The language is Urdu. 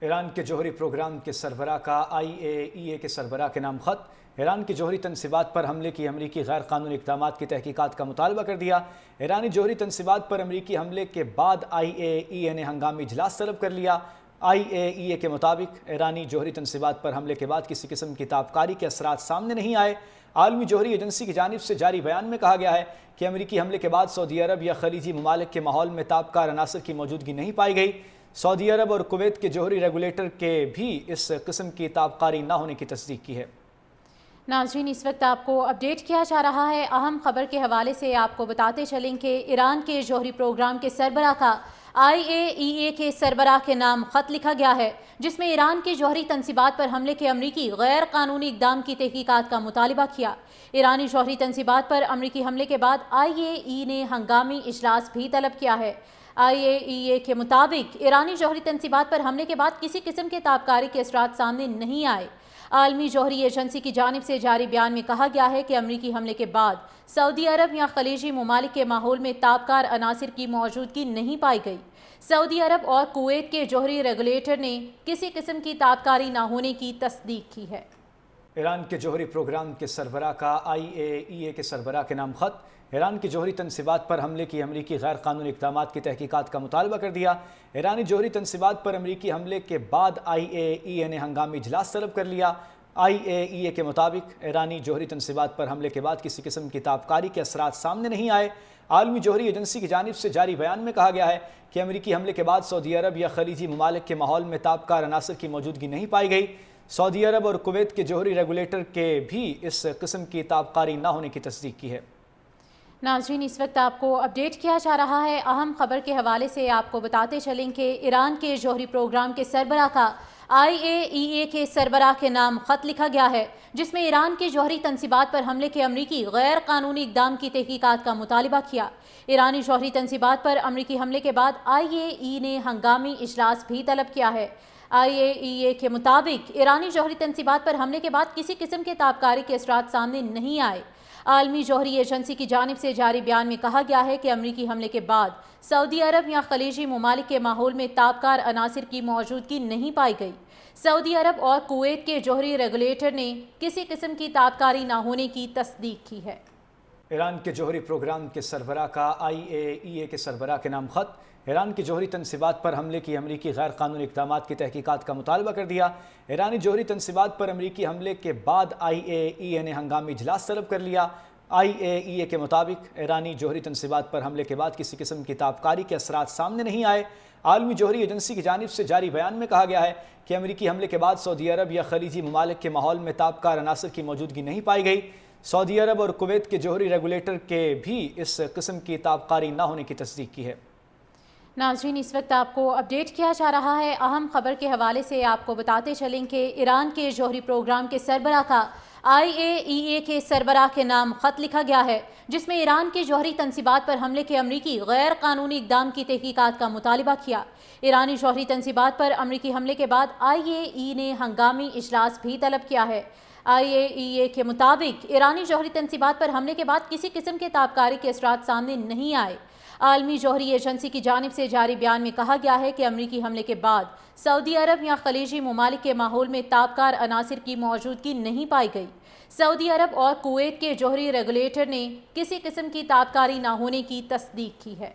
ایران کے جوہری پروگرام کے سربراہ کا IAEA کے سربراہ کے نام خط۔ ایران کی جوہری تنصیبات پر حملے کی امریکی غیر قانونی اقدامات کی تحقیقات کا مطالبہ کر دیا۔ ایرانی جوہری تنصیبات پر امریکی حملے کے بعد IAEA نے ہنگامی اجلاس طلب کر لیا۔ IAEA کے مطابق ایرانی جوہری تنصیبات پر حملے کے بعد کسی قسم کی تابکاری کے اثرات سامنے نہیں آئے۔ عالمی جوہری ایجنسی کی جانب سے جاری بیان میں کہا گیا ہے کہ امریکی حملے کے بعد سعودی عرب یا خلیجی ممالک کے ماحول میں تابکار عناصر کی موجودگی نہیں پائی گئی۔ سعودی عرب اور کویت کے جوہری ریگولیٹر کے بھی اس قسم کی تابکاری نہ ہونے کی تصدیق کی ہے۔ ناظرین، اس وقت آپ کو اپڈیٹ کیا جا رہا ہے۔ اہم خبر کے حوالے سے آپ کو بتاتے چلیں کہ ایران کے جوہری پروگرام کے سربراہ کا IAEA کے سربراہ کے نام خط لکھا گیا ہے، جس میں ایران کی جوہری تنصیبات پر حملے کے امریکی غیر قانونی اقدام کی تحقیقات کا مطالبہ کیا۔ ایرانی جوہری تنصیبات پر امریکی حملے کے بعد IAEA نے ہنگامی اجلاس بھی طلب کیا ہے۔ IAEA کے مطابق ایرانی جوہری تنصیبات پر حملے کے بعد کسی قسم کے تابکاری کے اثرات سامنے نہیں آئے۔ عالمی جوہری ایجنسی کی جانب سے جاری بیان میں کہا گیا ہے کہ امریکی حملے کے بعد سعودی عرب یا خلیجی ممالک کے ماحول میں تابکار عناصر کی موجودگی نہیں پائی گئی۔ سعودی عرب اور کویت کے جوہری ریگولیٹر نے کسی قسم کی تابکاری نہ ہونے کی تصدیق کی ہے۔ ایران کے جوہری پروگرام کے سربراہ کا IAEA کے سربراہ کے نام خط۔ ایران کی جوہری تنصیبات پر حملے کی امریکی غیر قانونی اقدامات کی تحقیقات کا مطالبہ کر دیا۔ ایرانی جوہری تنصیبات پر امریکی حملے کے بعد IAEA نے ہنگامی اجلاس طلب کر لیا۔ IAEA کے مطابق ایرانی جوہری تنصیبات پر حملے کے بعد کسی قسم کی تابکاری کے اثرات سامنے نہیں آئے۔ عالمی جوہری ایجنسی کی جانب سے جاری بیان میں کہا گیا ہے کہ امریکی حملے کے بعد سعودی عرب یا خلیجی ممالک کے ماحول میں تابکار عناصر کی موجودگی نہیں پائی گئی۔ سعودی عرب اور کویت کے جوہری ریگولیٹر کے بھی اس قسم کی تابکاری نہ ہونے کی تصدیق کی ہے۔ ناظرین، اس وقت آپ کو اپڈیٹ کیا جا رہا ہے۔ اہم خبر کے حوالے سے آپ کو بتاتے چلیں کہ ایران کے جوہری پروگرام کے سربراہ کا IAEA کے سربراہ کے نام خط لکھا گیا ہے، جس میں ایران کی جوہری تنصیبات پر حملے کے امریکی غیر قانونی اقدام کی تحقیقات کا مطالبہ کیا۔ ایرانی جوہری تنصیبات پر امریکی حملے کے بعد IAEA نے ہنگامی اجلاس بھی طلب کیا ہے۔ IAEA کے مطابق ایرانی جوہری تنصیبات پر حملے کے بعد کسی قسم کے تابکاری کے اثرات سامنے نہیں آئے۔ عالمی جوہری ایجنسی کی جانب سے جاری بیان میں کہا گیا ہے کہ امریکی حملے کے بعد سعودی عرب یا خلیجی ممالک کے ماحول میں تابکار عناصر کی موجودگی نہیں پائی گئی۔ سعودی عرب اور کویت کے جوہری ریگولیٹر نے کسی قسم کی تابکاری نہ ہونے کی تصدیق کی ہے۔ ایران کے جوہری پروگرام کے سربراہ کا IAEA کے سربراہ کے نام خط۔ ایران کی جوہری تنصیبات پر حملے کی امریکی غیر قانونی اقدامات کی تحقیقات کا مطالبہ کر دیا۔ ایرانی جوہری تنصیبات پر امریکی حملے کے بعد IAEA نے ہنگامی اجلاس طلب کر لیا۔ IAEA کے مطابق ایرانی جوہری تنصیبات پر حملے کے بعد کسی قسم کی تابکاری کے اثرات سامنے نہیں آئے۔ عالمی جوہری ایجنسی کی جانب سے جاری بیان میں کہا گیا ہے کہ امریکی حملے کے بعد سعودی عرب یا خلیجی ممالک کے ماحول میں تابکار عناصر کی موجودگی نہیں پائی گئی۔ سعودی عرب اور کویت کے جوہری ریگولیٹر کے بھی اس قسم کی تابکاری نہ ہونے کی تصدیق کی ہے۔ ناظرین، اس وقت آپ کو اپڈیٹ کیا جا رہا ہے۔ اہم خبر کے حوالے سے آپ کو بتاتے چلیں کہ ایران کے جوہری پروگرام کے سربراہ کا IAEA کے سربراہ کے نام خط لکھا گیا ہے، جس میں ایران کی جوہری تنصیبات پر حملے کے امریکی غیر قانونی اقدام کی تحقیقات کا مطالبہ کیا۔ ایرانی جوہری تنصیبات پر امریکی حملے کے بعد IAEA نے ہنگامی اجلاس بھی طلب کیا ہے۔ IAEA کے مطابق ایرانی جوہری تنصیبات پر حملے کے بعد کسی قسم کے تابکاری کے اثرات سامنے نہیں آئے۔ عالمی جوہری ایجنسی کی جانب سے جاری بیان میں کہا گیا ہے کہ امریکی حملے کے بعد سعودی عرب یا خلیجی ممالک کے ماحول میں تابکار عناصر کی موجودگی نہیں پائی گئی۔ سعودی عرب اور کویت کے جوہری ریگولیٹر نے کسی قسم کی تابکاری نہ ہونے کی تصدیق کی ہے۔